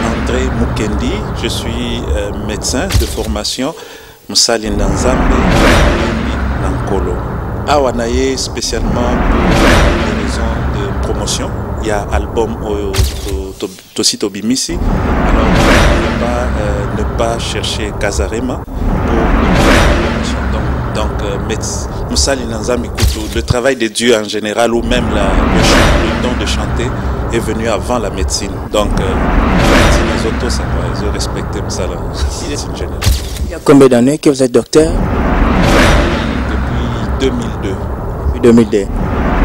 André Mukendi, je suis médecin de formation. Musali Nzambe Nankolo. Awanaye spécialement pour des raisons de promotion. Il y a album Tosito Bimisi. Alors ne pas chercher Kazarema pour promotion. Donc Musali Nzambe le travail de Dieu en général ou même le don de chanter est venu avant la médecine. Donc les autos, ça va, ils ont respecté ça là. C'est général. Il y a combien d'années que vous êtes docteur? Depuis 2002. Depuis 2002.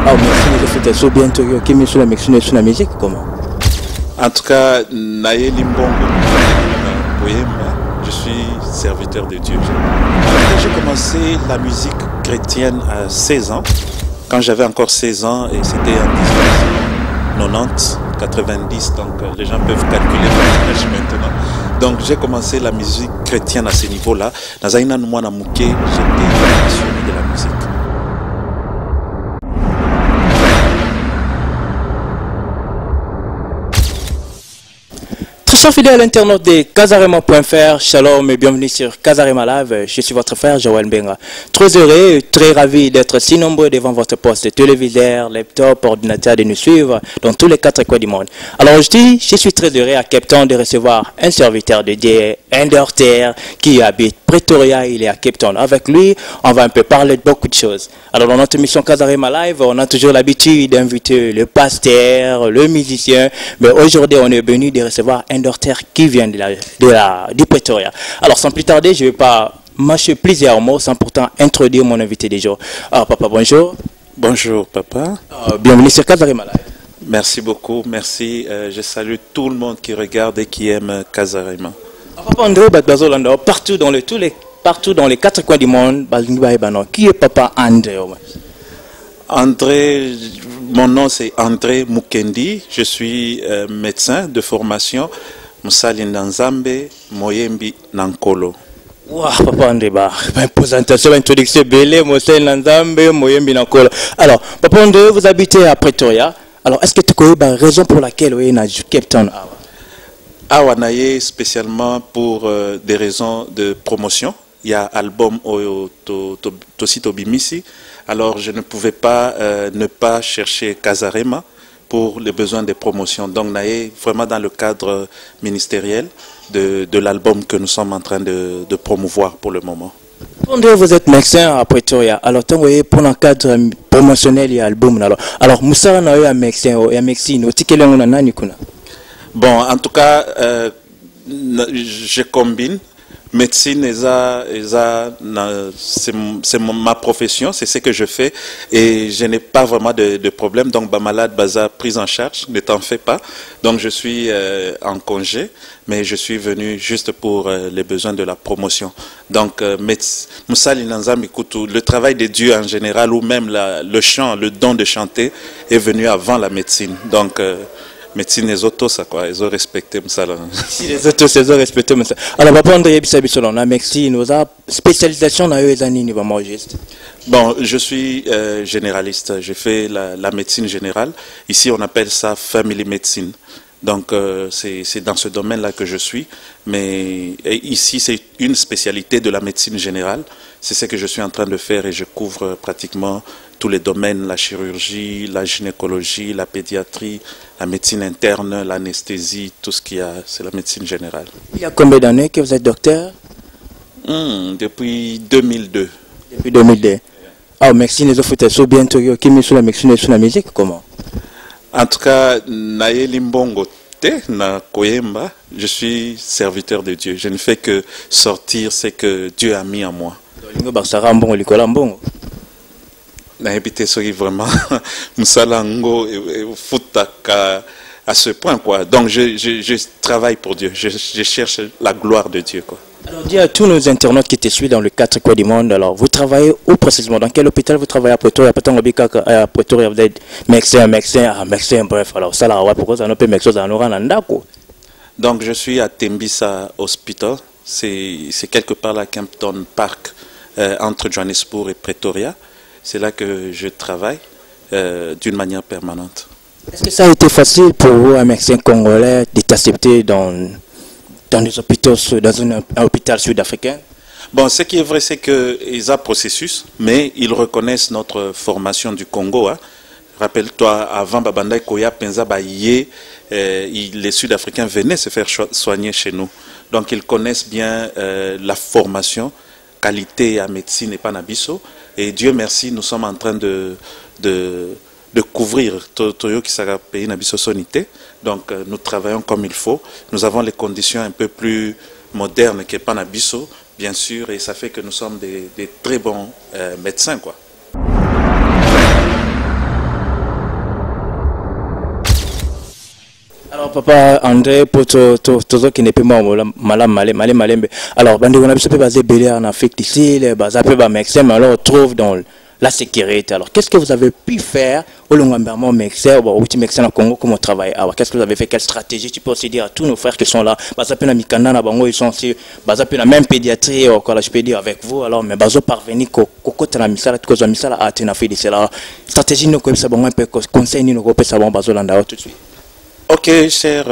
Ah, mais vous faites ça bientôt, qui met sur la médecine et sur la musique, comment? En tout cas, Naye Limbongo, je suis serviteur de Dieu. J'ai commencé la musique chrétienne à 16 ans, quand j'avais encore 16 ans, et c'était en 1990, 90, donc les gens peuvent calculer l'âge maintenant. Donc j'ai commencé la musique chrétienne à ce niveau-là. Dans un mois à Mouké, j'étais passionné de la musique. Chers fidèles internautes de Kazarema.fr, shalom et bienvenue sur Kazarema Live. Je suis votre frère Joël Benga. Très heureux, très ravi d'être si nombreux devant votre poste de téléviseur, laptop, ordinateur de nous suivre dans tous les 4 coins du monde. Alors aujourd'hui, je suis très heureux à Cape Town de recevoir un serviteur de Dieu, un docteur qui habite Pretoria, il est à Cape Town. Avec lui, on va un peu parler de beaucoup de choses. Alors dans notre émission Kazarema Live, on a toujours l'habitude d'inviter le pasteur, le musicien, mais aujourd'hui on est venu de recevoir un docteur qui vient du Pretoria. Alors sans plus tarder, je ne vais pas mâcher plusieurs mots sans pourtant introduire mon invité du jour. Alors papa, bonjour. Bonjour papa. Bienvenue sur Kazarema Live. Merci beaucoup, merci. Je salue tout le monde qui regarde et qui aime Kazarema. Papa André, partout dans les 4 coins du monde, qui est papa André? André, mon nom c'est André Mukendi, je suis médecin de formation. Musali Nzambe Moyembi Nankolo. Wow, papa André, présentation, introduction, Belé, Musali Nzambe Moyembi Nankolo. Alors, papa André, vous habitez à Pretoria. Alors, est-ce que tu connais la raison pour laquelle vous êtes à Cape Town? Awanaye spécialement pour des raisons de promotion. Il y a album Tosito Bimisi. Alors je ne pouvais pas ne pas chercher Kazarema pour les besoins de promotion. Donc Naye vraiment dans le cadre ministériel de l'album que nous sommes en train de promouvoir pour le moment. Vous êtes médecin à Pretoria. Alors tant que pour le cadre promotionnel et album alors Moussa na eu médecin et médecine au ticket nani kuna. Bon, en tout cas, je combine. Médecine, c'est ma profession, c'est ce que je fais et je n'ai pas vraiment de problème. Donc, malade, baza, prise en charge, ne t'en fais pas. Donc, je suis en congé, mais je suis venu juste pour les besoins de la promotion. Donc, Musali Nzambe Kutu, le travail de Dieu en général ou même le chant, le don de chanter est venu avant la médecine. Donc, médecine les autos ça quoi, ils ont respecté ça là. Si les autos ils ont respecté ça. Alors papa André biso on a médecine, nous a spécialisation dans les années vraiment juste. Bon, je suis généraliste, je fais la médecine générale. Ici on appelle ça family medicine. Donc c'est dans ce domaine-là que je suis, mais ici c'est une spécialité de la médecine générale. C'est ce que je suis en train de faire et je couvre pratiquement tous les domaines, la chirurgie, la gynécologie, la pédiatrie, la médecine interne, l'anesthésie, tout ce qu'il y a, c'est la médecine générale. Il y a combien d'années que vous êtes docteur? Depuis 2002. Depuis 2002. Ah, médecine, les autres sont bientôt qui met sur la médecine et sur la musique, comment? En tout cas, Naye Limbongo te na koyemba, je suis serviteur de Dieu. Je ne fais que sortir ce que Dieu a mis en moi. N'habitez vraiment Moussalango Futaka à ce point quoi. Donc je travaille pour Dieu, je cherche la gloire de Dieu quoi. Alors dis à tous nos internautes qui te suivent dans le 4 coins du monde, alors vous travaillez où précisément? Dans quel hôpital vous travaillez à Pretoria? À Pretoria vous êtes médecin, bref, alors ça là, pourquoi ça ne peut médecin ça n'aura n'andako? Donc je suis à Tembisa Hospital, C'est quelque part là, Kempton Park, entre Johannesburg et Pretoria. C'est là que je travaille d'une manière permanente. Est-ce que ça a été facile pour vous, un médecin congolais, d'être accepté dans des hôpitaux, dans un hôpital sud-africain? Bon, ce qui est vrai, c'est qu'ils ont un processus, mais ils reconnaissent notre formation du Congo. Hein. Rappelle-toi, avant Babanda Koya Penza Baye, les Sud-Africains venaient se faire soigner chez nous. Donc ils connaissent bien la formation, qualité à médecine et panabiso. Et Dieu merci, nous sommes en train de couvrir Toyo qui sera payé Nabiso Sonité. Donc nous travaillons comme il faut. Nous avons les conditions un peu plus modernes que Panabiso, bien sûr, et ça fait que nous sommes des très bons médecins, quoi. Alors papa André pour tout qui n'est pas malembe. Alors bandi on a besoin de baser belé en Afrique ici, les bases peu bas médecin, mais alors on trouve dans la sécurité. Alors qu'est-ce que vous avez pu faire au long médecin ou petit médecin au Congo comme on travaille? Alors qu'est-ce que vous avez fait? Quelle stratégie? Tu peux aussi dire à tous nos frères qui sont là, bases peu na mikanda na bango ils sont aussi bases peu na même pédiatrie ou quoi je peux dire avec vous. Alors mais bases parvenir kokota na misala tout ça misala a tena fait c'est la stratégie nous comme ça bon un peu conseil nous ko pesa bon bases landa tout de suite. Ok, chers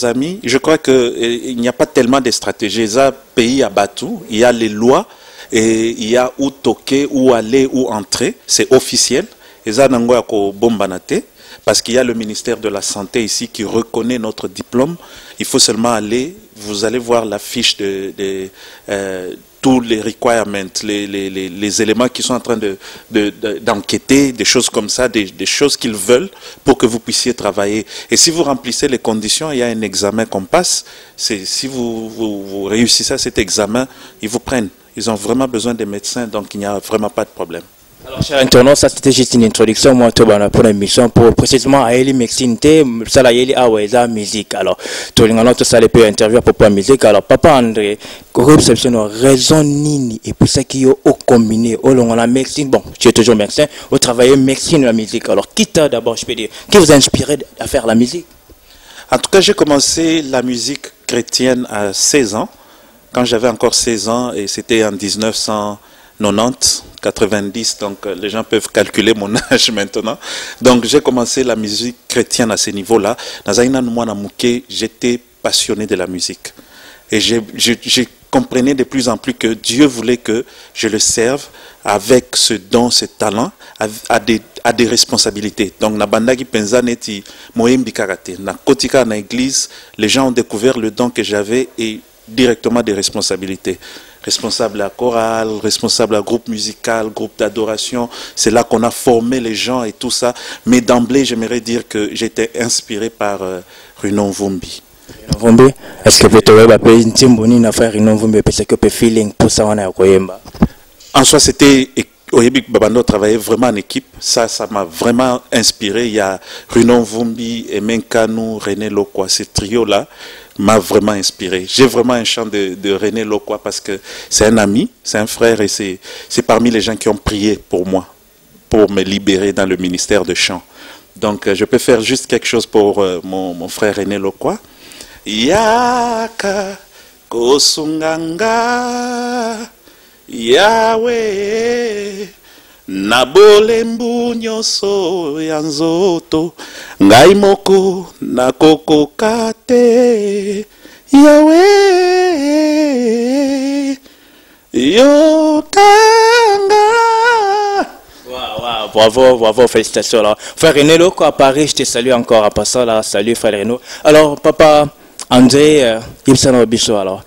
amis, je crois qu'il n'y a pas tellement de stratégies. Il y a un pays à Batou, il y a les lois, et il y a où toquer, où aller, où entrer. C'est officiel. Il y a bombanate, parce qu'il y a le ministère de la Santé ici qui reconnaît notre diplôme. Il faut seulement aller, vous allez voir la fiche de tous les requirements, les éléments qui sont en train d'enquêter, des choses comme ça, des choses qu'ils veulent pour que vous puissiez travailler. Et si vous remplissez les conditions, il y a un examen qu'on passe. Si vous réussissez à cet examen, ils vous prennent. Ils ont vraiment besoin des médecins, donc il n'y a vraiment pas de problème. Alors, chers internautes, ça c'était juste une introduction, moi, pour l'émission, pour précisément à Eli Médecine, ça la Eli Aweza musique. Alors, tout le monde, ça les peut interviewer pour la musique. Alors, papa André, réception raison nini, et pour ça qui est au combiné, au long la médecine, bon, tu es toujours médecin, au travailler médecine, la musique. Alors, qui t'a d'abord, je peux dire, qui vous a inspiré à faire la musique? En tout cas, j'ai commencé la musique chrétienne à 16 ans, quand j'avais encore 16 ans, et c'était en 1990. 90, donc les gens peuvent calculer mon âge maintenant. Donc j'ai commencé la musique chrétienne à ce niveau-là. Dans Zaina Noumouana Mouké, j'étais passionné de la musique. Et je comprenais de plus en plus que Dieu voulait que je le serve avec ce don, ce talent, à des responsabilités. Donc na bandagi penza neti moyembi karate. Na kotika na église, les gens ont découvert le don que j'avais et directement des responsabilités. Responsable à chorale, responsable à groupe musical, groupe d'adoration. C'est là qu'on a formé les gens et tout ça. Mais d'emblée, j'aimerais dire que j'étais inspiré par Runon Vumbi. Vumbi, est-ce que peut-être vous appeler une team bonine à faire Runon Vumbi parce que feeling pour ça on a Koyemba? En soi, c'était Oyebik Babando travaillait vraiment en équipe. Ça m'a vraiment inspiré. Il y a Runon Vumbi, Emen Kanou, René Lokwa, ce trio-là m'a vraiment inspiré. J'ai vraiment un chant de René Lokwa parce que c'est un ami, c'est un frère et c'est parmi les gens qui ont prié pour moi, pour me libérer dans le ministère de chant. Donc je peux faire juste quelque chose pour mon frère René Lokwa. Yaka Kosunganga Yahweh Nabolembu nyoso ya nzoto ngai moko nakokoka te Yahweh yotanga. Wow, bravo, félicitations là. Frère René Lokwa à Paris, je te salue encore à passant là, salut frère René. Alors papa André, Yipsano Biso alors.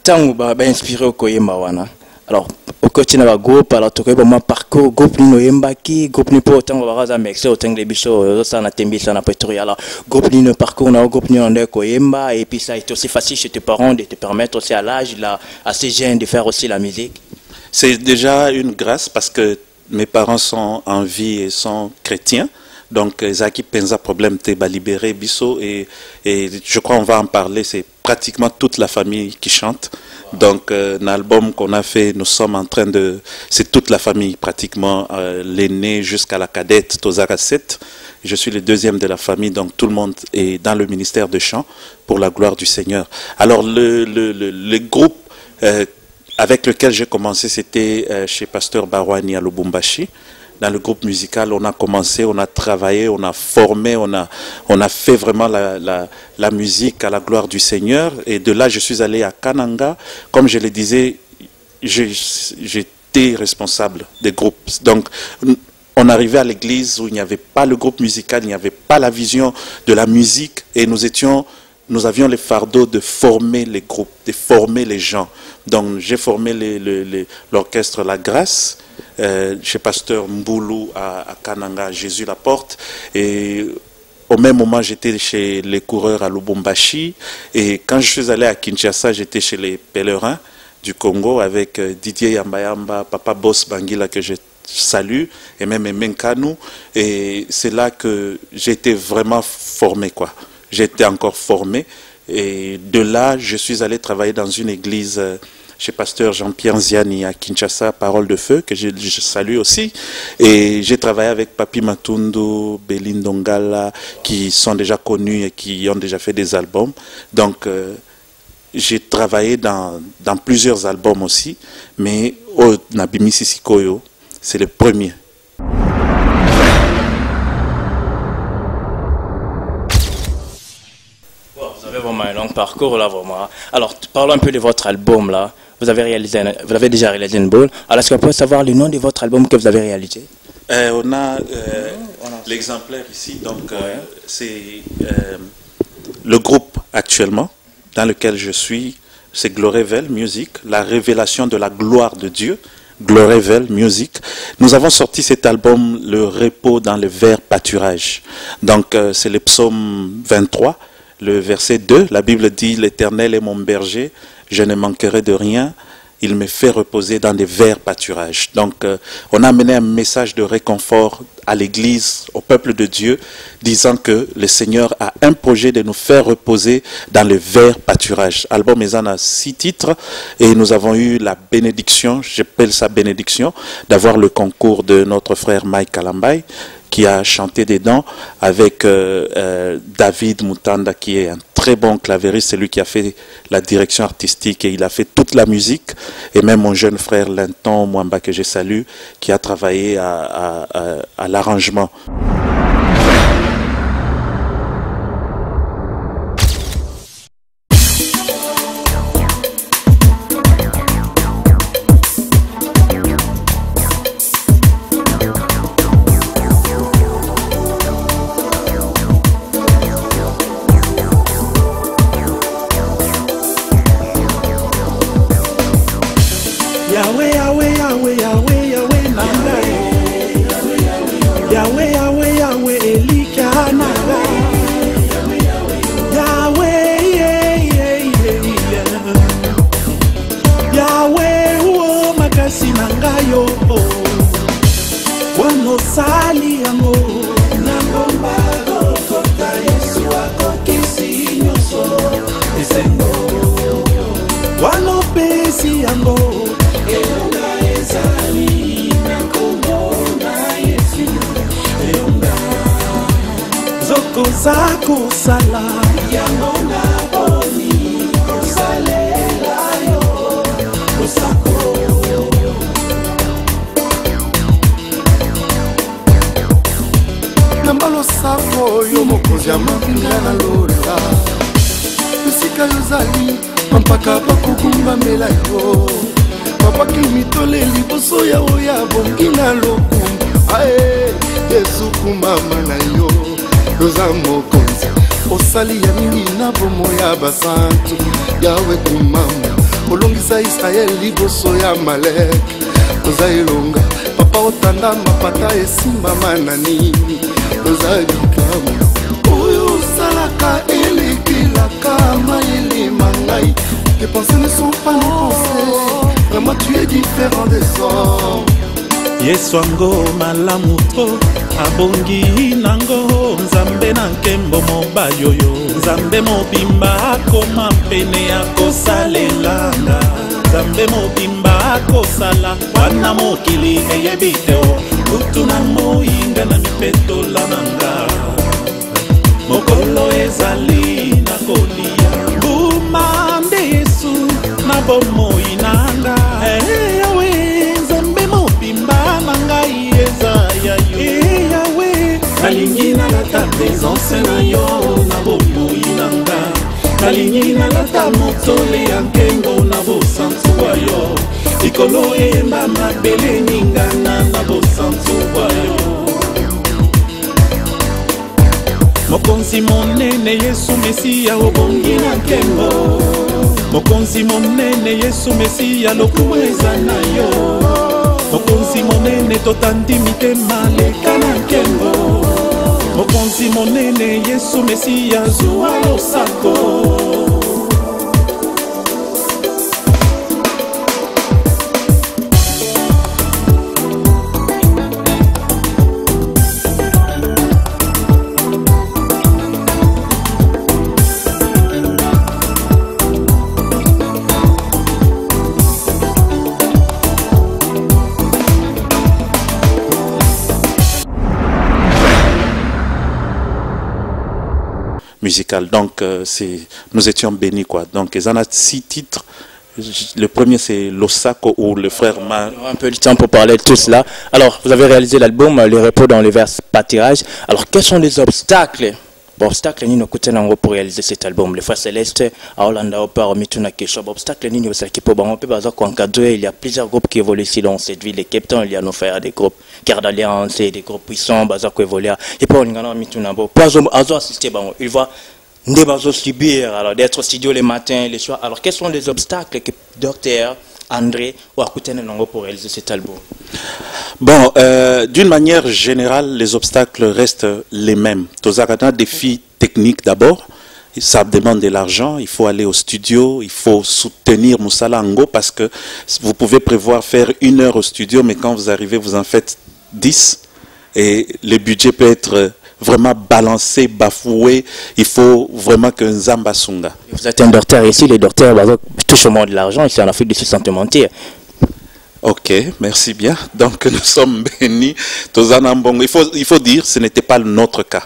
Tangu ba inspiré au Koyemba wana. Alors au quotidien va groupe alors tu connais mon parcours groupe ni noyembaki groupe ni pour tango baraza mexe au tango biso ça na tembi ça na Pretoria alors groupe ni no parcours na groupe ni on Koyemba et puis ça est aussi facile chez tes parents de te permettre aussi à l'âge là à ces jeunes de faire aussi la musique. C'est déjà une grâce parce que mes parents sont en vie et sont chrétiens. Donc, Zaki Penza problème t'es libéré Bisso et je crois on va en parler. C'est pratiquement toute la famille qui chante. Donc, l'album qu'on a fait, nous sommes en train de, c'est toute la famille pratiquement, l'aîné jusqu'à la cadette, Tozara 7. Je suis le deuxième de la famille, donc tout le monde est dans le ministère de chant pour la gloire du Seigneur. Alors le groupe avec lequel j'ai commencé, c'était chez Pasteur Barouani à Lubumbashi. Dans le groupe musical, on a commencé, on a travaillé, on a formé, on a fait vraiment la musique à la gloire du Seigneur. Et de là, je suis allé à Kananga. Comme je le disais, j'étais responsable des groupes. Donc, on arrivait à l'église où il n'y avait pas le groupe musical, il n'y avait pas la vision de la musique. Et nous avions le fardeau de former les groupes, de former les gens. Donc, j'ai formé l'orchestre La Grâce, chez Pasteur Mboulou à Kananga, Jésus la porte. Et au même moment, j'étais chez les coureurs à Lubumbashi. Et quand je suis allé à Kinshasa, j'étais chez les pèlerins du Congo avec Didier Yambayamba, Papa Boss Bangila que je salue, et même Menkanou. Et c'est là que j'ai été vraiment formé, quoi. J'ai été encore formé. Et de là, je suis allé travailler dans une église chez Pasteur Jean-Pierre Ziani à Kinshasa, Parole de Feu, que je salue aussi. Et j'ai travaillé avec Papi Matundu, Belindongala, qui sont déjà connus et qui ont déjà fait des albums. Donc, j'ai travaillé dans plusieurs albums aussi, mais au Nabimi Sisikoyo, c'est le premier. Vous avez vraiment un long parcours là, vraiment. Alors, parlons un peu de votre album là. Vous avez déjà réalisé un album. Alors, est-ce qu'on peut savoir le nom de votre album que vous avez réalisé? On a l'exemplaire ici, donc c'est le groupe actuellement dans lequel je suis, c'est Glorevel Music, la révélation de la gloire de Dieu. Glorevel Music. Nous avons sorti cet album, Le repos dans le vert pâturage. Donc c'est le psaume 23, le verset 2. La Bible dit, l'Éternel est mon berger, je ne manquerai de rien. Il me fait reposer dans des verts pâturages. Donc, on a amené un message de réconfort à l'Église, au peuple de Dieu, disant que le Seigneur a un projet de nous faire reposer dans les verts pâturages. Album Ezan a 6 titres et nous avons eu la bénédiction, j'appelle ça bénédiction, d'avoir le concours de notre frère Mike Kalambay, qui a chanté dedans avec David Moutanda, qui est un très bon clavieriste, c'est lui qui a fait la direction artistique et il a fait toute la musique. Et même mon jeune frère Linton Mwamba, que je salue, qui a travaillé à l'arrangement. Yahweh, Yahweh, Yahweh, Yahweh, Yahweh, Nangai. Yahweh, Yahweh, Yahweh, Elika Nangai. Yahweh, Yahweh, oh, makasi nangayo. Wano sali yango. Nangomba kota Yesu akokisi nyoso. Esengo. Wano pesi yango. Zoko zako sala yangonga boni kosalela yo kosako nambalo sako yo mokozi ya mabinga na lola esika yozali mpaka bakugumba mbela yo mapaki mitole liboso ya oya bongi na lokumba ae Yesu kumama na yo Roza mokonzi osali ya mingi na bomo ya basantu Yawe kumama olongisa Israel liboso ya Malek Roza ilonga papa otanda mapata esimba manani Roza likamu oyo salaka elekilaka mayele mangai Tes pensées ne sont pas nos pensées Vraiment tu es différent des hommes Yesu ango malamu to abongi nango Nzambe na nkembo mobali oyo Nzambe mobimba akoma pene akosalelanga Nzambe mobimba akosala wana mokili eyebite o kutu na moinga na mipetola nanga mokolo ezali na kolia buma nde Yesu na bomoi nanga yawe nzambe mobimba nanga eza ya yo yawe nalingi nalata présence na yo na bomoi nanga nalingi nalata motole ya nkengo na bosantu wayo likolo eyemba mabele ningana na bosantu wayo mokonzi monene Yesu Mesia obongi na nkengo mokonzi monene Yesu Mesia lokumu eza na yo mokonzi monene totandi mitema leka na nkengo mokonzi monene Yesu Mesia zuwa losako. Musical. Donc, nous étions bénis, quoi. Donc, ils en ont 6 titres. Le premier, c'est Losako ou le frère Ma. Un peu de temps pour parler de tout cela. Alors, vous avez réalisé l'album Le repos dans le vers pâturage. Alors, quels sont les obstacles? Bon, obstacle ni nokuté nango pour réaliser cet album. Le frère Céleste à Hollanda parmi tout na question. Obstacle ni aussi qui peut bango pe baza ko encadrer. Il y a plusieurs groupes qui évoluent ici dans cette ville de Cape Town. Il y a nos frères des groupes Cœur d'Alliance et des groupes puissants baza ko évoluer. Et pas on ngana mi tout na bo. Pas azo assister bango. Il va ndé bazo subir alors d'être au studio les matins, les soirs. Alors quels sont les obstacles que Docteur André ou Akutene nango pour réaliser cet album? Bon, d'une manière générale, les obstacles restent les mêmes. Tozakana, défi technique d'abord. Ça demande de l'argent. Il faut aller au studio. Il faut soutenir Moussala Ngo parce que vous pouvez prévoir faire 1 heure au studio, mais quand vous arrivez, vous en faites 10. Et le budget peut être vraiment balancé, bafoué. Il faut vraiment qu'un Zamba Sunga. Vous êtes un docteur ici. Les docteurs touchent au moins de l'argent. Ici en Afrique du Sud, sans te mentir. Ok, merci bien. Donc nous sommes bénis. Il faut dire, ce n'était pas notre cas.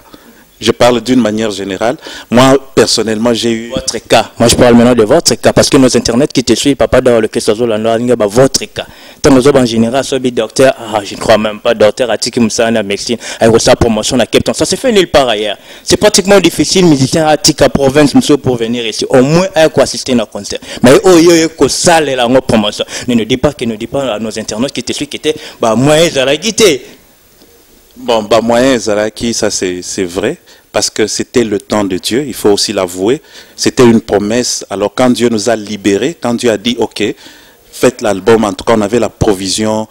Je parle d'une manière générale. Moi, personnellement, j'ai eu... Votre cas. Moi, je parle maintenant de votre cas. Parce que nos internets qui te suivent, papa dans le Kesazo, votre cas. Tant que en général, ce docteur, je ne crois même pas, docteur Atiki Moussana, Mexine, avec sa promotion à Cape Town. Ça se fait nulle part ailleurs. C'est pratiquement difficile, musicien Atika province, monsieur, pour venir ici. Au moins, un quoi assister à un concert. Mais oh, yo, salle la promotion. Ne dis pas à nos internautes qui te suivent, qui étaient, moi, ils ont la guitare. Bon, moyen Zaraki, ça c'est vrai, parce que c'était le temps de Dieu, il faut aussi l'avouer. C'était une promesse. Alors quand Dieu nous a libérés, quand Dieu a dit, ok, faites l'album, en tout cas on avait la provision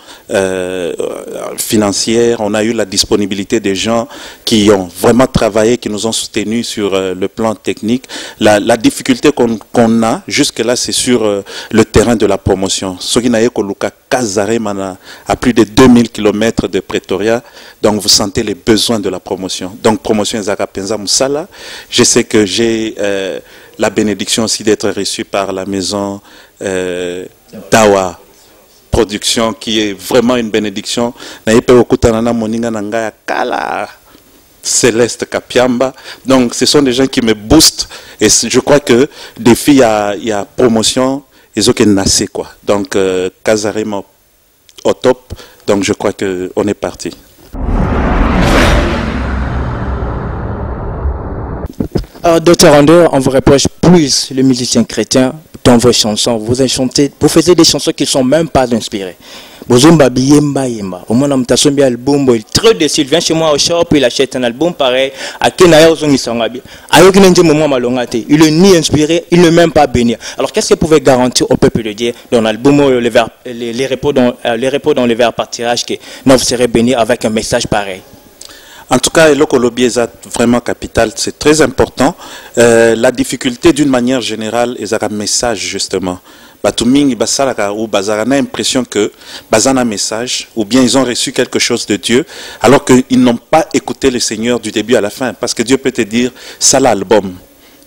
financière, on a eu la disponibilité des gens qui ont vraiment travaillé, qui nous ont soutenus sur le plan technique. La difficulté qu'on a jusque-là, c'est sur le terrain de la promotion. Ce qui n'a à plus de 2000 km de Pretoria, donc vous sentez les besoins de la promotion. Donc promotion Ezaka Penza Moussala, je sais que j'ai la bénédiction aussi d'être reçu par la maison Dawa Production, qui est vraiment une bénédiction. Céleste Kapiamba. Donc ce sont des gens qui me boostent et je crois que des filles il y a promotion ils ont nassé quoi. Donc Kazarema au top. Donc je crois que on est parti. Docteur André, on vous reproche plus les musiciens chrétiens dans vos chansons. Vous faisiez des chansons qui ne sont même pas inspirées. Bozumba Biyemba Yemba. Au moins, on a un album, il est très déçu. Il vient chez moi au shop, il achète un album pareil. À Kenaya, il est ni inspiré, il n'est même pas béni. Alors, qu'est-ce que vous pouvez garantir au peuple de Dieu dans l'album, les repos dans le vers par tirage, que vous serez béni avec un message pareil? En tout cas, le Colombie est vraiment capital, c'est très important. La difficulté d'une manière générale est un message justement. Batumingi basalaka ou bazarana impression que bazana message ou bien ils ont reçu quelque chose de Dieu alors qu'ils n'ont pas écouté le Seigneur du début à la fin, parce que Dieu peut te dire ça l'album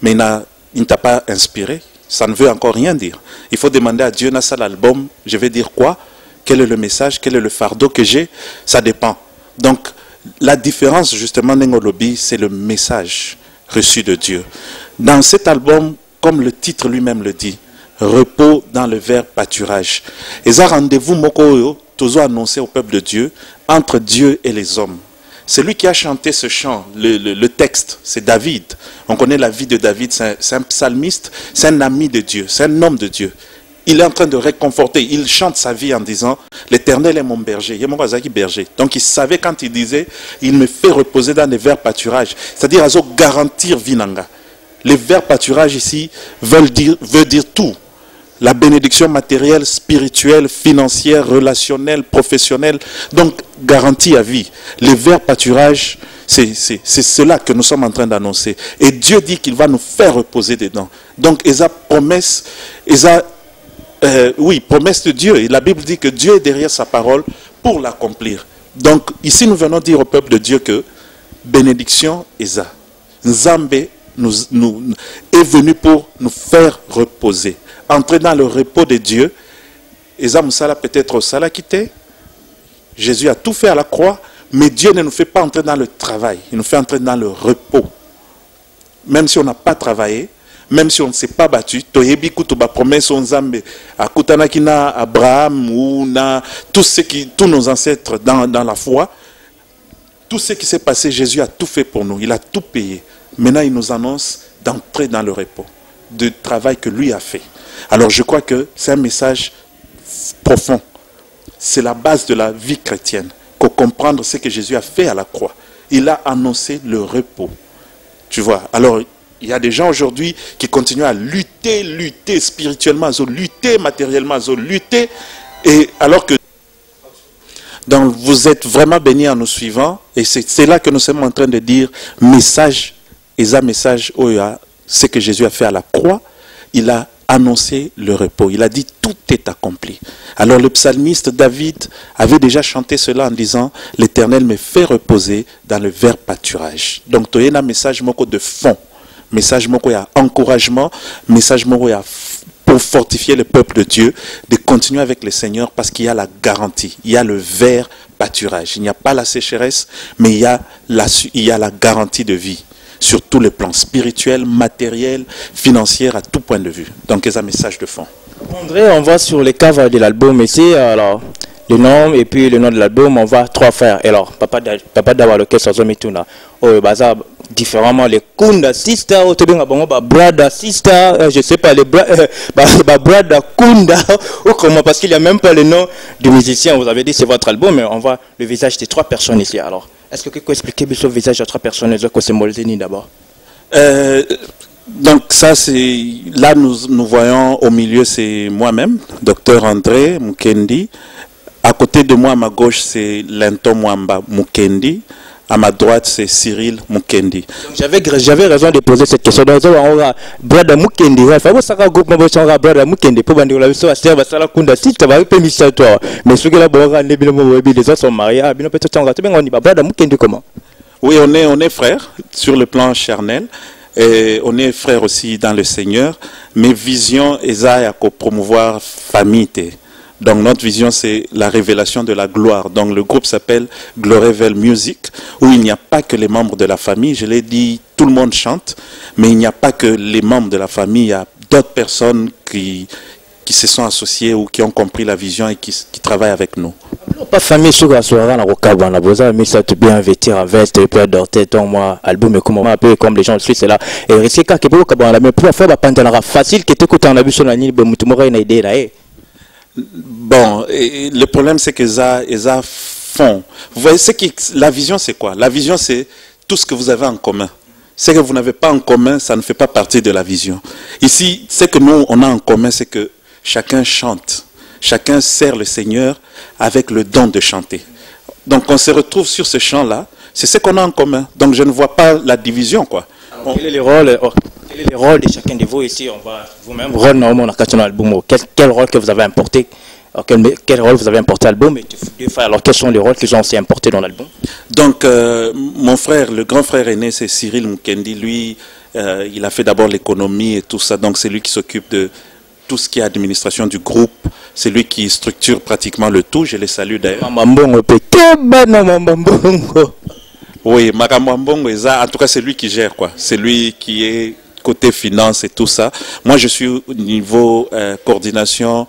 mais il ne t'a pas inspiré, ça ne veut encore rien dire. Il faut demander à Dieu, ça l'album, je vais dire quoi? Quel est le message? Quel est le fardeau que j'ai? Ça dépend. Donc, la différence, justement, Nengolobi, c'est le message reçu de Dieu. Dans cet album, comme le titre lui-même le dit, repos dans le vert pâturage. Et ça, rendez-vous, Mokoyo, toujours annoncé au peuple de Dieu, entre Dieu et les hommes. C'est lui qui a chanté ce chant, le texte, c'est David. On connaît la vie de David, c'est un psalmiste, c'est un ami de Dieu, c'est un homme de Dieu. Il est en train de réconforter, il chante sa vie en disant, l'Éternel est mon berger, il est mon berger. Donc il savait quand il disait, il me fait reposer dans des verts pâturages, c'est-à-dire à garantir Vinanga. Les verts pâturages ici veut dire tout. La bénédiction matérielle, spirituelle, financière, relationnelle, professionnelle, donc garantie à vie. Les verts pâturages, c'est cela que nous sommes en train d'annoncer. Et Dieu dit qu'il va nous faire reposer dedans. Donc, promesse de Dieu. Et la Bible dit que Dieu est derrière sa parole pour l'accomplir. Donc, ici, nous venons dire au peuple de Dieu que bénédiction Eza. Nzambe est venu pour nous faire reposer. Entrer dans le repos de Dieu. Eza Moussala peut-être au Salakité. Jésus a tout fait à la croix, mais Dieu ne nous fait pas entrer dans le travail. Il nous fait entrer dans le repos. Même si on n'a pas travaillé, même si on ne s'est pas battu, Toyebi Kutuba promesse on Zambé, à Kutanakina, Abraham, ou tous nos ancêtres dans la foi, tout ce qui s'est passé, Jésus a tout fait pour nous. Il a tout payé. Maintenant, il nous annonce d'entrer dans le repos, du travail que lui a fait. Alors, je crois que c'est un message profond. C'est la base de la vie chrétienne, qu'au comprendre ce que Jésus a fait à la croix. Il a annoncé le repos. Tu vois, alors, il y a des gens aujourd'hui qui continuent à lutter spirituellement, à lutter matériellement, à lutter, et alors que donc vous êtes vraiment bénis en nous suivant, et c'est là que nous sommes en train de dire message, ce que Jésus a fait à la croix, il a annoncé le repos, il a dit tout est accompli. Alors le psalmiste David avait déjà chanté cela en disant l'Éternel me fait reposer dans le vert pâturage. Donc tu as un message de fond. Message moko ya encouragement, message moko ya pour fortifier le peuple de Dieu de continuer avec le Seigneur parce qu'il y a la garantie, il y a le vert pâturage, il n'y a pas la sécheresse, mais il y a la garantie de vie sur tous les plans spirituels, matériels, financiers, à tout point de vue. Donc c'est un message de fond. André, on va sur les covers de l'album ici, alors le nom et puis le nom de l'album, on va trois frères. Et alors, papa d'avoir lequel ça zomituna. Oh, bazar différemment les Kunda sister, ou brother sister, je sais pas les brother Kunda ou comment, parce qu'il y a même pas le nom du musicien. Vous avez dit c'est votre album, mais on voit le visage des trois personnes ici. Alors, est-ce que quelqu'un peut expliquer le visage des trois personnes, les autres c'est d'abord? Donc ça c'est là nous voyons au milieu c'est moi-même, docteur André Mukendi. À côté de moi, à ma gauche, c'est Lento Mwamba Mukendi. À ma droite, c'est Cyril Mukendi. J'avais raison de poser cette question. Donc, on a Brother Mukendi. Il faut savoir que Brother Mukendi. Pour que la vie soit la Kunda, si tu vas permettre toi. Mais ceux qui les autres sont mariés. Peut-être on dit Brother Mukendi comment? Oui, on est frères sur le plan charnel. Et on est frères aussi dans le Seigneur. Mes visions, Esaïa, pour promouvoir famille. Donc notre vision c'est la révélation de la gloire. Donc le groupe s'appelle Glorevel Music, où il n'y a pas que les membres de la famille. Je l'ai dit, tout le monde chante, mais il n'y a pas que les membres de la famille. Il y a d'autres personnes qui se sont associées ou qui ont compris la vision et qui travaillent avec nous. Pas famille sur la soirée, on a besoin mais ça te bien vêtir en veste et puis d'orter ton moi album comme un peu comme les gens le suivent c'est là et risquer quand que beaucoup on a mais pour faire pas facile que tu on a vu sur la ligne ben tu m'aurais une idée là. Bon, le problème c'est que ça font. Vous voyez, la vision c'est quoi? La vision c'est tout ce que vous avez en commun. Ce que vous n'avez pas en commun, ça ne fait pas partie de la vision. Ici, ce que nous on a en commun, c'est que chacun chante. Chacun sert le Seigneur avec le don de chanter. Donc on se retrouve sur ce chant-là, c'est ce qu'on a en commun. Donc je ne vois pas la division, quoi. Quel est le rôle de chacun de vous ici? On va vous-même rôle normalement dans l'album. Quel rôle que vous avez apporté? Quel rôle vous avez apporté à l'album? Alors quels sont les rôles qu'ils ont aussi apportés dans l'album? Donc mon frère, le grand frère aîné, c'est Cyril Mukendi. Lui, il a fait d'abord l'économie et tout ça. Donc c'est lui qui s'occupe de tout ce qui est administration du groupe. C'est lui qui structure pratiquement le tout. Je les salue d'ailleurs. Oui, Makamambongo, en tout cas, c'est lui qui gère, quoi. C'est lui qui est côté finance et tout ça. Moi, je suis au niveau coordination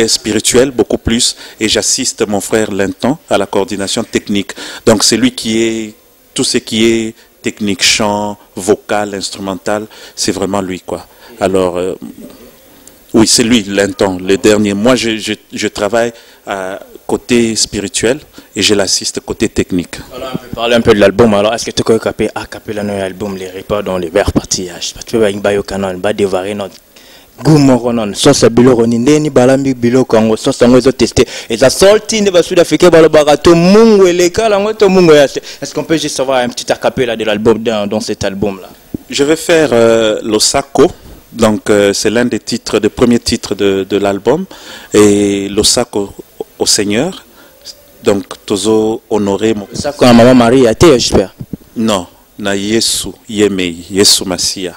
spirituelle, beaucoup plus, et j'assiste mon frère Linton à la coordination technique. Donc, c'est lui qui est, tout ce qui est technique, chant, vocal, instrumental, c'est vraiment lui, quoi. Alors, oui, c'est lui, Linton, le dernier. Moi, je travaille côté spirituel et je l'assiste côté technique. Alors, on peut parler un peu de l'album. Alors, est-ce que tu peux capter l'album, les repas dans les verts partiages? Tu peux faire un canon, pas dévarer notre goût, sauce à biloko, ni balambi biloko, sauce à nous tester. Et ça sorti de Sud-Africain, barato mungu et les calangoto mungu. Est-ce qu'on peut juste savoir un petit acapella de l'album dans cet album-là? Je vais faire l'Osako. Donc, c'est l'un des titres, des premiers titres de l'album. Et l'Osako au Seigneur. Donc, Tozo honoré. L'Osako à Maman Marie, j'espère. Non, na Yesu, Yemei, Yesu Masia.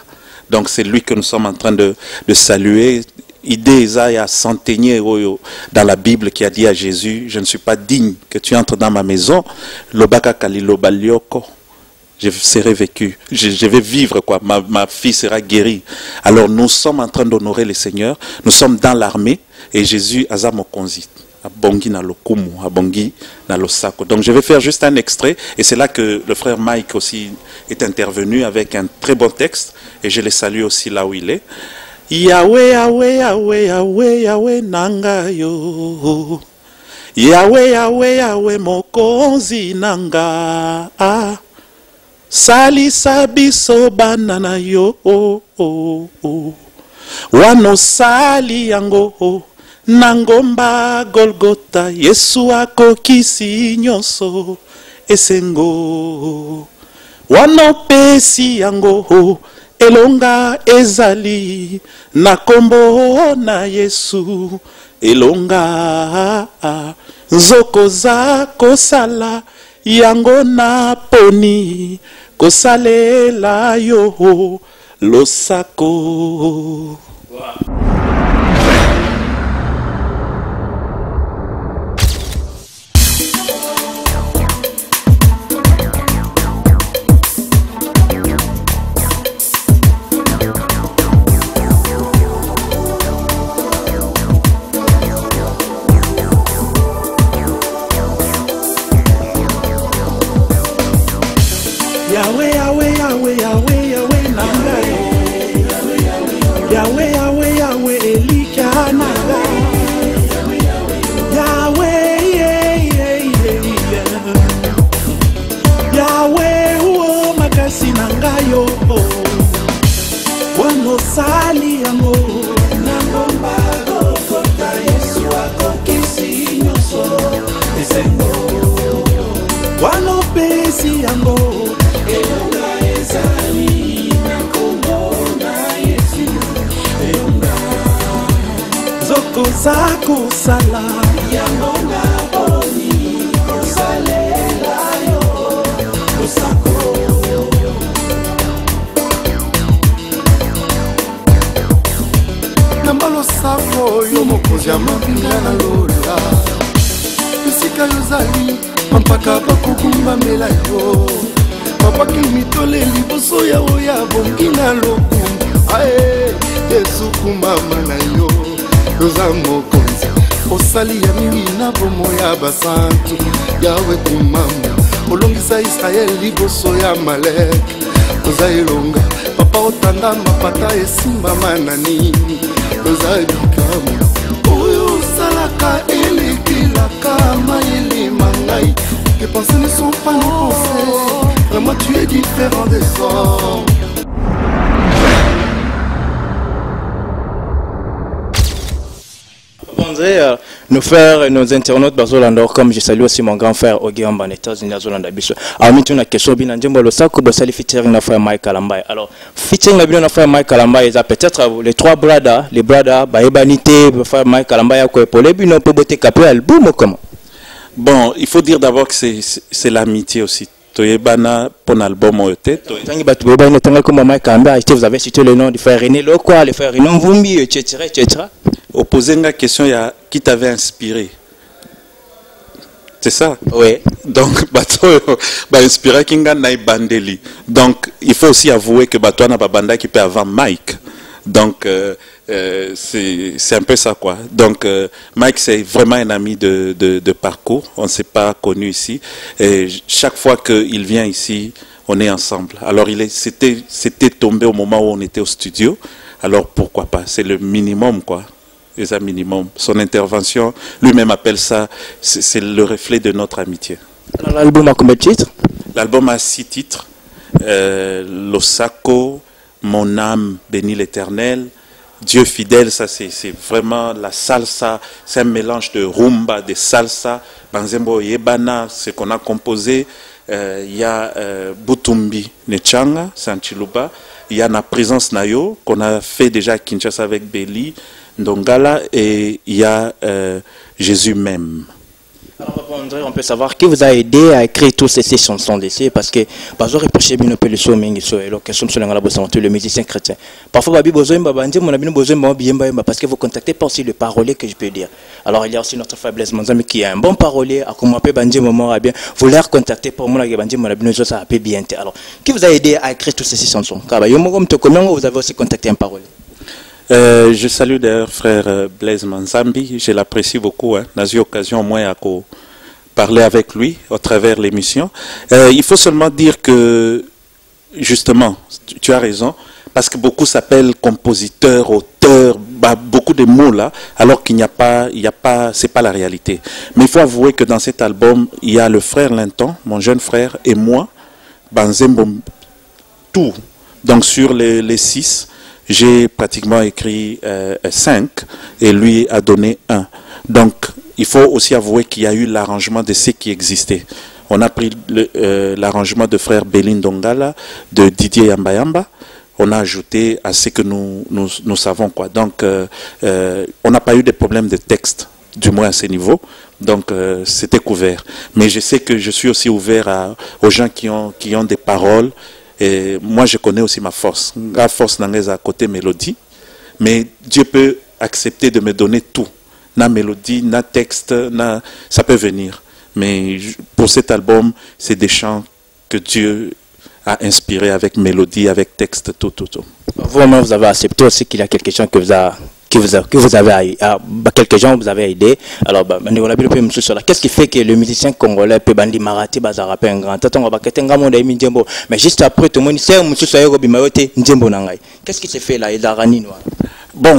Donc, c'est lui que nous sommes en train de saluer. Idée Isaïa centenier dans la Bible qui a dit à Jésus, je ne suis pas digne que tu entres dans ma maison. Lobaka Kalilo Balioko. Je serai vécu, je vais vivre, quoi. Ma fille sera guérie. Alors nous sommes en train d'honorer le Seigneur. Nous sommes dans l'armée et Jésus azamokonzi abongi na lokumu, abongi na losako. Donc je vais faire juste un extrait et c'est là que le frère Mike aussi est intervenu avec un très bon texte et je le salue aussi là où il est. Yahweh, Yahweh, Yahweh, Yahweh, Yahweh nanga yo. Yahweh, Yahweh, Yahweh mokonzi nanga. Salisa biso banana yo wano sali yango nangomba Golgota Yesu akokisi nyonso esengo wano pesi yango elonga ezali na kombo na Yesu elonga nzoko za kosala yango na poni kosalela yo losako. Wow. Yahweh, Yahweh, Yahweh, Yahweh, Yahweh, nanga. Yahweh, Yahweh, Yahweh, Elika nanga. Yahweh, Yahweh, uo makasi nanga yo. Wano sali yango. Nangomba Golgota Yesu akokisi nyonso esengo. Wano pesi yango. Elonga ezali na kombo na Yesu elonga zoko za kosala yango na boni kosalela yo losako namba losako yo mokonzi ya mabinga na lola esika yozali mpaka bakokumbamela yo mapaki mitole liboso ya oya bongi na lokumu ae Yesu kumama na yo yoza mokonzi osali ya mingi na bomo ya basantu yawe kumama olongisa Israel liboso ya Malek oza elonga papa otanda mapata esimbama na nini oza bikamu oyo osalaka elekilaka mayele mangai. Tes pensées ne sont pas nos pensées. Vraiment tu es différent des autres. Nos frères et nos internautes bazolandor comme je salue aussi mon grand frère Ogiamba États-Unis azolanda biso. Alors maintenant question bien njembo lo sako basali featuring na frère Mike Kalambai. Alors featuring na bien na frère Mike Kalambai ça peut-être les trois brothers, les brothers ba ebanité frère Mike Kalambai ko epole bino peut boter capé album comment? Bon, il faut dire d'abord que c'est l'amitié aussi. Toyebana pour l'album Oyote. Vous avez cité le nom du frère René Lokwa, le frère René Mvumbi, etc. Au poser une question, il y a qui t'avait inspiré. C'est ça? Oui. Donc, bato inspiré Kinga Naï Bandeli. Donc, il faut aussi avouer que bato na babanda qui peut avant Mike. Donc, c'est un peu ça, quoi. Donc, Mike, c'est vraiment un ami de parcours. On ne s'est pas connu ici. Et chaque fois qu'il vient ici, on est ensemble. Alors, c'était tombé au moment où on était au studio. Alors, pourquoi pas? C'est le minimum, quoi. C'est un minimum. Son intervention, lui-même appelle ça, c'est le reflet de notre amitié. L'album a combien de titres? L'album a 6 titres. Losako, Mon âme bénit l'Éternel, Dieu fidèle, ça c'est vraiment la salsa, c'est un mélange de rumba, de salsa, Banzembo Yebana, ce qu'on a composé. Il y a Butumbi Nechanga, c'est un Chiluba. Il y a La présence Nayo, qu'on a fait déjà à Kinshasa avec Béli, Ndongala, et il y a Jésus même. Alors, on peut savoir qui vous a aidé à écrire toutes ces chansons d'essai, parce que parfois le musicien chrétien. Parfois, parce que vous contactez pas aussi le parolier que je peux dire. Alors, il y a aussi notre faiblesse, mon ami, qui est un bon parolier, à comment peut bien, vous les recontacter pour moi, ça peut bien. Alors, qui vous a aidé à écrire toutes ces chansons? Comment vous avez aussi contacté un parolier? Je salue d'ailleurs frère Blaise Manzambi, je l'apprécie beaucoup. J'ai eu l'occasion au moins à parler avec lui au travers l'émission. Il faut seulement dire que, justement, tu as raison, parce que beaucoup s'appellent compositeurs, auteurs, beaucoup de mots là, alors qu'il n'y a pas, c'est pas la réalité. Mais il faut avouer que dans cet album, il y a le frère Linton, mon jeune frère, et moi, Banzembo, tout. Donc sur les 6, j'ai pratiquement écrit 5 et lui a donné 1. Donc, il faut aussi avouer qu'il y a eu l'arrangement de ce qui existait. On a pris l'arrangement de frère Bélin Dongala, de Didier Yamba. On a ajouté à ce que nous savons, quoi. Donc, on n'a pas eu de problème de texte, du moins à ce niveau. Donc, c'était couvert. Mais je sais que je suis aussi ouvert aux gens qui ont des paroles. Et moi, je connais aussi ma force. La force n'engage à côté mélodie. Mais Dieu peut accepter de me donner tout. Na mélodie, na texte, ça peut venir. Mais pour cet album, c'est des chants que Dieu a inspirés avec mélodie, avec texte, tout. Vous-même, vous avez accepté aussi qu'il y a quelque chose que vous avez quelques gens vous avez aidé. Alors, qu'est-ce qui fait que le musicien congolais peut bandi marati bazarape un grand mais juste après tout le monde qu'est-ce qui se fait là? Bon,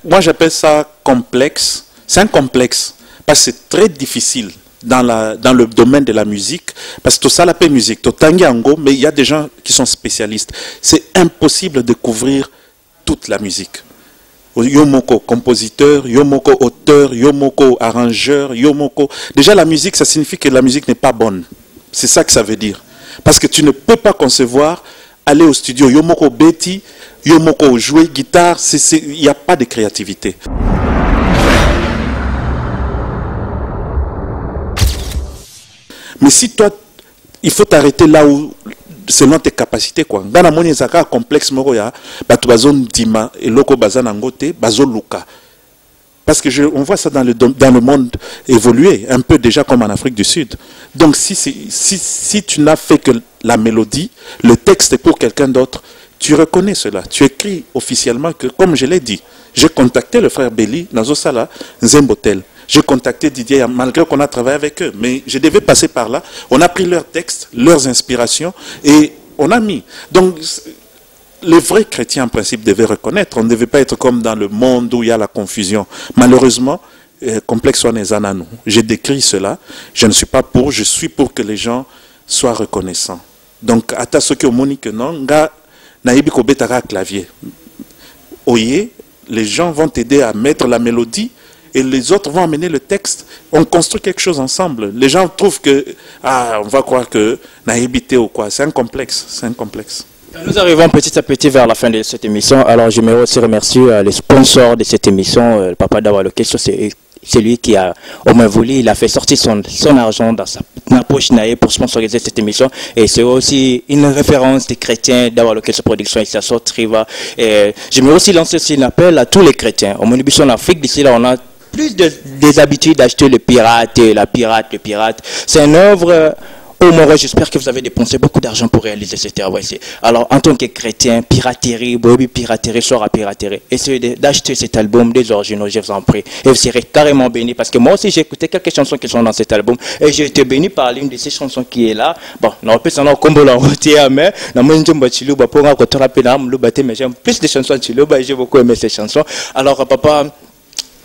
moi j'appelle ça complexe. C'est un complexe parce que c'est très difficile dans le domaine de la musique, parce que tout ça la paix musique, tout tangiango, mais il y a des gens qui sont spécialistes. C'est impossible de couvrir toute la musique. Yomoko compositeur, yomoko auteur, yomoko arrangeur, yomoko. Déjà la musique, ça signifie que la musique n'est pas bonne. C'est ça que ça veut dire. Parce que tu ne peux pas concevoir aller au studio yomoko beti, yomoko jouer guitare, il n'y a pas de créativité. Mais si toi, il faut t'arrêter là où, selon tes capacités, quoi. Dans la monnaie, c'est un complexe, dima et loko bazanangote, bazoluka. Parce que on voit ça dans le monde évoluer, un peu déjà comme en Afrique du Sud. Donc si tu n'as fait que la mélodie, le texte est pour quelqu'un d'autre, tu reconnais cela. Tu écris officiellement que, comme je l'ai dit, j'ai contacté le frère Béli, Nazosala, Zembotel. J'ai contacté Didier, malgré qu'on a travaillé avec eux. Mais je devais passer par là. On a pris leurs textes, leurs inspirations, et on a mis. Donc, les vrais chrétiens, en principe, devaient reconnaître. On ne devait pas être comme dans le monde où il y a la confusion. Malheureusement, complexe soit nezananou. J'ai décrit cela. Je ne suis pas pour. Je suis pour que les gens soient reconnaissants. Donc, ata ce que monique non, nga naïbi ko betara clavier. Oye, les gens vont t'aider à mettre la mélodie. Et les autres vont amener le texte. On construit quelque chose ensemble. Les gens trouvent que, on va croire que naïbité ou quoi. C'est un complexe. C'est un complexe. Nous arrivons petit à petit vers la fin de cette émission. Alors, je me aussi remercier les sponsors de cette émission. Papa Dawa, le question c'est celui qui a au moins voulu, il a fait sortir son argent dans sa poche pour sponsoriser cette émission. Et c'est aussi une référence des chrétiens d'avoir le Kesso Production ici à Sotriva. Et je me aussi lancé aussi un appel à tous les chrétiens. Au moins, en Afrique, d'ici là, on a plus des habitudes d'acheter le pirate, le pirate. C'est une œuvre. Au moins, j'espère que vous avez dépensé beaucoup d'argent pour réaliser cette œuvre ici. Alors, en tant que chrétien, piraterie, sort à piraterie, essayez d'acheter cet album des originaux, je vous en prie. Et vous serez carrément béni parce que moi aussi, j'ai écouté quelques chansons qui sont dans cet album et j'ai été béni par l'une de ces chansons qui est là. Bon, on peut s'en combo la routière, mais j'aime plus de chansons de Chiluba et j'ai beaucoup aimé ces chansons. Alors, papa,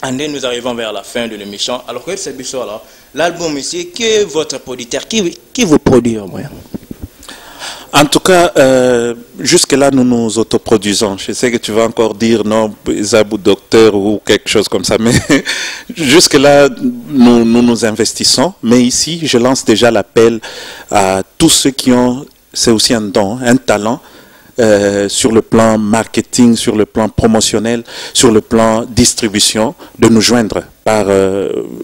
André, nous arrivons vers la fin de l'émission. Alors, que c'est ça là? L'album ici, qui est votre producteur? Qui vous produit au moins? En tout cas, jusque-là, nous nous autoproduisons. Je sais que tu vas encore dire non, Zabou docteur ou quelque chose comme ça, mais jusque-là, nous investissons. Mais ici, je lance déjà l'appel à tous ceux qui ont, c'est aussi un don, un talent, sur le plan marketing, sur le plan promotionnel, sur le plan distribution, de nous joindre par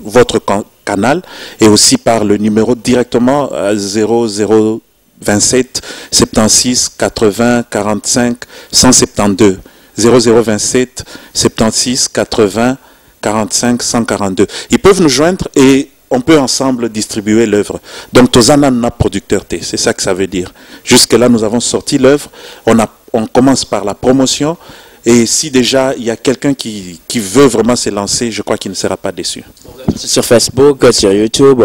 votre canal et aussi par le numéro directement à 0027 76 80 45 172 0027 76 80 45 142. Ils peuvent nous joindre et on peut ensemble distribuer l'œuvre. Donc, Tozana n'a producteur T, c'est ça que ça veut dire. Jusque-là, nous avons sorti l'œuvre, on commence par la promotion, et si déjà il y a quelqu'un qui veut vraiment se lancer, je crois qu'il ne sera pas déçu. Sur Facebook, sur YouTube?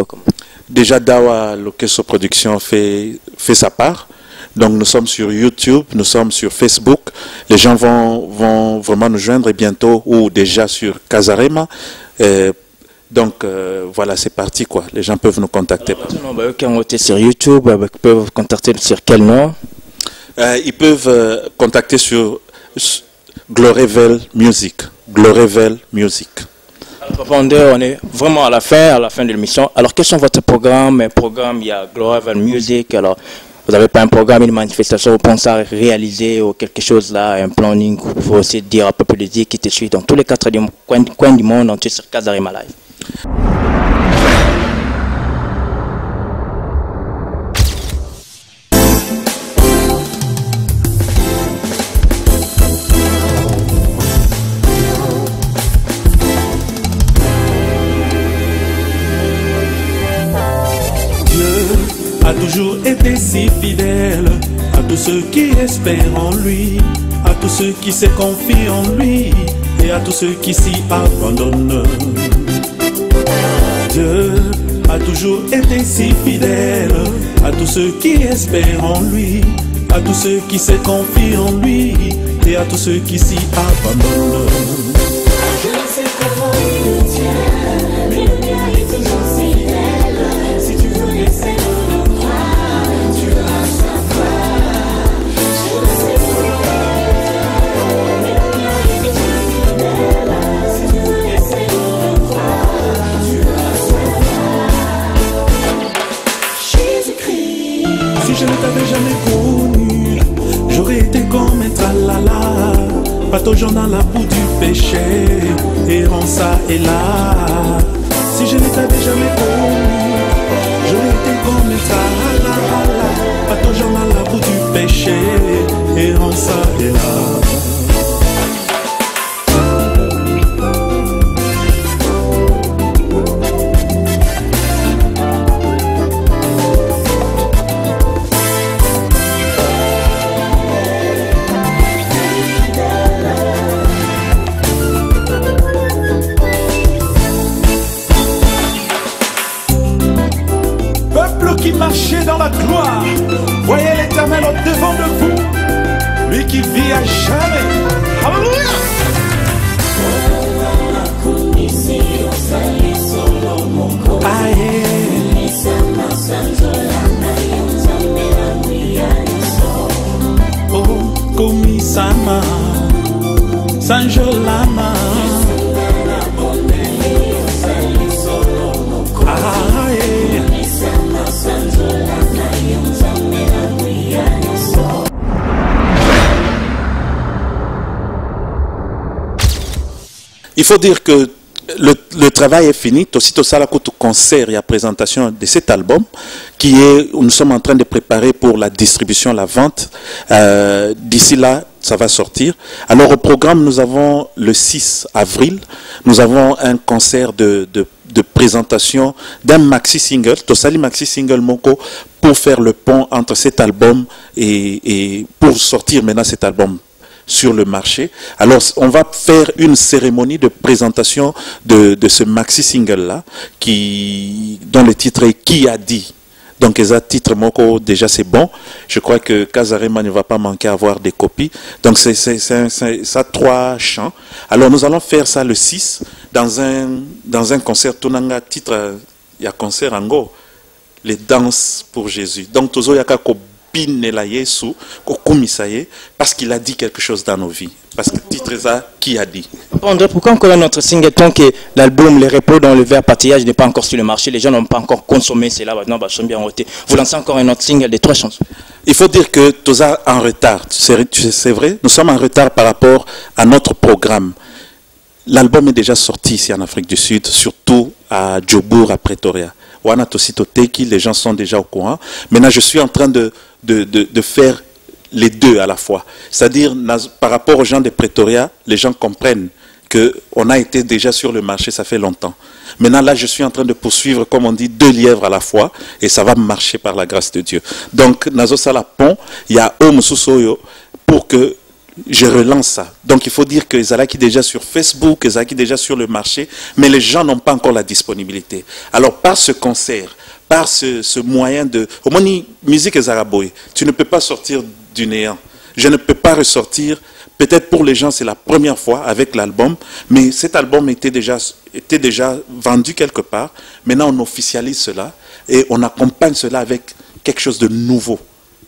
Déjà, Dawa, le Kesso Production fait sa part. Donc, nous sommes sur YouTube, nous sommes sur Facebook. Les gens vont vraiment nous joindre et bientôt, ou déjà sur Casarema. Donc, voilà, c'est parti, quoi. Les gens peuvent nous contacter. Sur YouTube, ils peuvent vous contacter sur quel nom? Ils peuvent contacter sur Glorevel Music. Glorevel Music. Alors, Papa André, on est vraiment à la fin de l'émission. Alors, quels sont votre programme? Il y a Glorevel Music. Alors, vous n'avez pas un programme, une manifestation, vous pensez à réaliser ou quelque chose là, un planning? Vous pouvez aussi dire à peu près qui te suit dans tous les 4 coins du monde entier sur Casarema Live. A toujours été si fidèle à tous ceux qui espèrent en lui, à tous ceux qui se confient en lui et à tous ceux qui s'y abandonnent. Dieu a toujours été si fidèle à tous ceux qui espèrent en lui, à tous ceux qui se confient en lui et à tous ceux qui s'y abandonnent. Je ne sais comment il nous tient, mais le mien est toujours fidèle. Si tu veux laisser si je ne t'avais jamais connu, j'aurais été comme un tralala, pataugeant dans la boue du péché, errant ça et là. Si je ne t'avais jamais connu, j'aurais été comme un tralala, pataugeant dans la boue du péché, errant ça et là. Qui marchait dans la gloire, voyez l'Éternel au-devant de vous, lui qui vit à jamais. Alléluia. Oh, Komisama, Sanjolama. Il faut dire que le travail est fini. Aussitôt ça, la concert et la présentation de cet album, qui est, nous sommes en train de préparer pour la distribution, la vente. D'ici là, ça va sortir. Alors au programme, nous avons le 6 avril, nous avons un concert de présentation d'un maxi single, Tosali maxi single Moko, pour faire le pont entre cet album et pour sortir maintenant cet album sur le marché. Alors on va faire une cérémonie de présentation de ce maxi single là dont le titre est Qui a dit. Donc les titres Moko déjà c'est bon. Je crois que Kazarema ne va pas manquer à avoir des copies. Donc ça 3 chants. Alors nous allons faire ça le 6 dans un concert Tonanga titre il y a concert en go les danses pour Jésus. Donc tozo yaka ko binela Yesu ko kumisaye parce qu'il a dit quelque chose dans nos vies. Parce que titre ça qui a dit. André, pourquoi encore notre single tant que l'album Les Repos dans le verre partillage n'est pas encore sur le marché, les gens n'ont pas encore consommé cela maintenant, bah, sont bien votés. Vous lancez encore un autre single de 3 chansons. Il faut dire que Toza en retard, c'est vrai, nous sommes en retard par rapport à notre programme. L'album est déjà sorti ici en Afrique du Sud, surtout à Djobour, à Pretoria. Wana Tosito Teki, les gens sont déjà au courant. Maintenant, je suis en train de faire les deux à la fois. C'est-à-dire, par rapport aux gens de Pretoria, les gens comprennent qu'on a été déjà sur le marché, ça fait longtemps. Maintenant, là, je suis en train de poursuivre, comme on dit, 2 lièvres à la fois, et ça va marcher par la grâce de Dieu. Donc, Nazo Salapon, il y a Om Susoyo pour que je relance ça. Donc, il faut dire que Zalaki déjà sur Facebook, Zalaki déjà sur le marché, mais les gens n'ont pas encore la disponibilité. Alors, par ce concert, par ce moyen de... Au moins, musique et Zaraboy, tu ne peux pas sortir du néant. Je ne peux pas ressortir. Peut-être pour les gens, c'est la première fois avec l'album, mais cet album était déjà vendu quelque part. Maintenant, on officialise cela et on accompagne cela avec quelque chose de nouveau.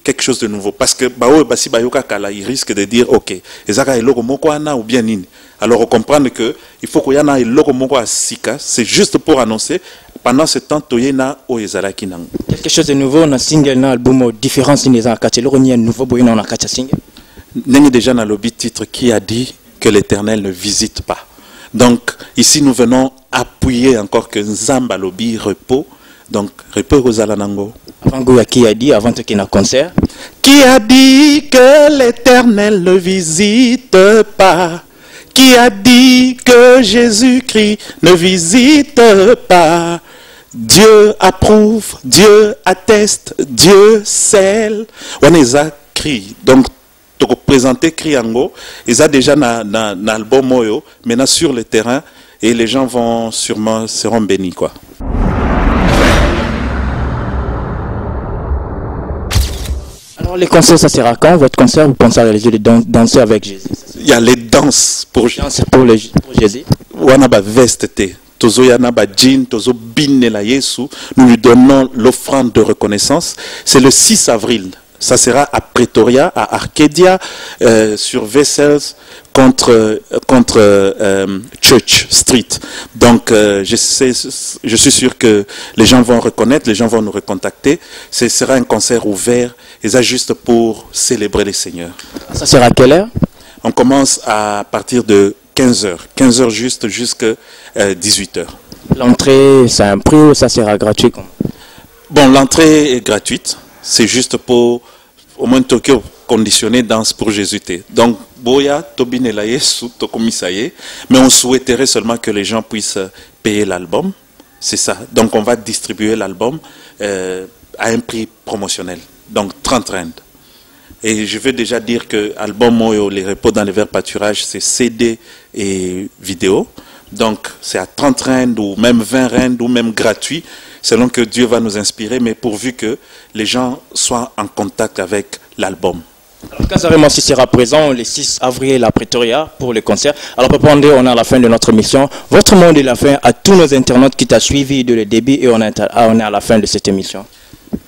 Quelque chose de nouveau. Parce que Basi Bayoka Kala, il risque de dire, ok, Ezaka Eloko Moko Ana ou bien Nini. Alors, on comprend que il faut qu'il y en ait Eloko Moko à Sika. C'est juste pour annoncer, pendant ce temps, Toyena ou Ezalaki Nang. Quelque chose de nouveau, on a single, on a album, différence, il y a un nouveau, on a un single. N'est déjà dans le titre qui a dit que l'Éternel ne visite pas. Donc, ici, nous venons appuyer encore que Nzamba Lobi repos. Donc, repos Rosalanango. Avant qui a dit, avant qu'il y ait un concert. Qui a dit que l'Éternel ne visite pas? Qui a dit que Jésus-Christ ne visite pas? Dieu approuve, Dieu atteste, Dieu scelle. On est à cri. Donc, tu peux présenter Kriango, ils ont déjà un album Moyo, maintenant sur le terrain, et les gens seront bénis, quoi. Alors les concerts, ça sera quand? Votre concert, vous pensez à réaliser les danser avec Jésus? Il y a les danses pour Jésus. Wanaba veste Tozo yanaba jean, tozo binela Yesu. Nous lui donnons l'offrande de reconnaissance. C'est le 6 avril. Ça sera à Pretoria, à Arcadia, sur Vessels, contre Church Street. Donc, je suis sûr que les gens vont reconnaître, les gens vont nous recontacter. Ce sera un concert ouvert, et ça juste pour célébrer les Seigneurs. Ça sera à quelle heure? On commence à partir de 15h. 15h juste jusqu'à 18h. L'entrée, c'est un prix ou ça sera gratuit? Bon, l'entrée est gratuite. C'est juste pour, au moins, Tokyo, conditionner danse pour Jésus. Donc, Boya, Tobinela Yesu, Tokomisaye. Mais on souhaiterait seulement que les gens puissent payer l'album. C'est ça. Donc, on va distribuer l'album à un prix promotionnel. Donc, 30 rand. Et je veux déjà dire que l'album Moyo, Les Repos dans les verts pâturages, c'est CD et vidéo. Donc, c'est à 30 rand ou même 20 rand ou même gratuit, selon que Dieu va nous inspirer, mais pourvu que les gens soient en contact avec l'album. Kazarema aussi sera présent le 6 avril à Pretoria pour le concert. Alors, Papa André, on est à la fin de notre mission. Votre mot de la fin à tous nos internautes qui t'ont suivi de le début et on est à la fin de cette émission.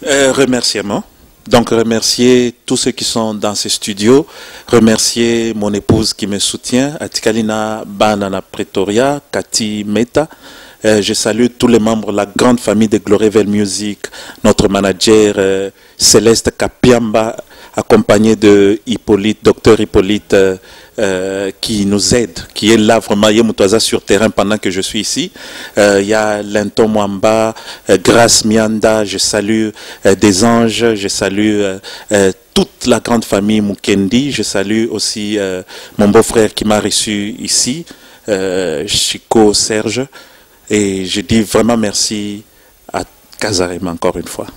Remerciements. Donc, remercier tous ceux qui sont dans ces studios, remercier mon épouse qui me soutient, Atikalina Banana Pretoria, Cathy Meta. Je salue tous les membres de la grande famille de Gloryville Music, notre manager Céleste Kapiamba, accompagné de Hippolyte, docteur Hippolyte, qui nous aide, qui est là vraiment sur terrain pendant que je suis ici. Il y a Linton Mwamba, Grace Mianda, je salue des anges, je salue toute la grande famille Mukendi, je salue aussi mon beau-frère qui m'a reçu ici, Chico Serge, et je dis vraiment merci à Kazarema encore une fois.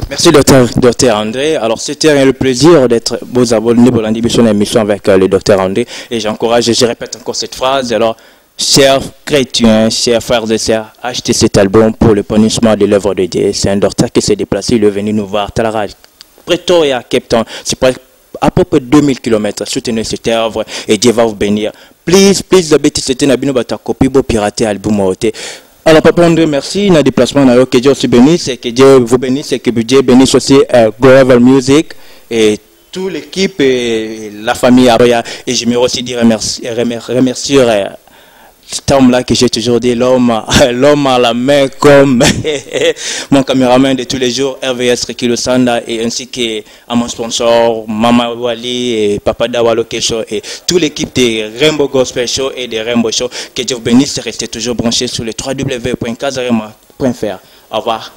Merci docteur André. Alors c'était le plaisir d'être beaux abonnés pour l'émission avec le docteur André, et j'encourage, je répète encore cette phrase. Alors, chers chrétiens, chers frères et sœurs, achetez cet album pour le punissement de l'œuvre de Dieu. C'est un docteur qui s'est déplacé, il est venu nous voir, Talara, Pretoria, Cape Town, c'est à peu près 2000 km. Soutenez cette œuvre et Dieu va vous bénir. Please, the bêtise, c'était une copie pour pirater l'album. Alors, Papa André, merci. Dans le déplacement, que Dieu aussi bénisse, et que Dieu vous bénisse, et que Dieu bénisse aussi Global Music et toute l'équipe et la famille Aroya. Et je me aussi dire remercier cet homme-là que j'ai toujours dit, l'homme à la main comme mon caméraman de tous les jours, RVS Rekilo Sanda, et ainsi que à mon sponsor, Mama Wali et Papa Dawalo Kesho, et toute l'équipe des Rainbow Gospel Show et des Rainbow Show. Que Dieu vous bénisse, restez toujours branchés sur le www.kazarema.fr. Au revoir.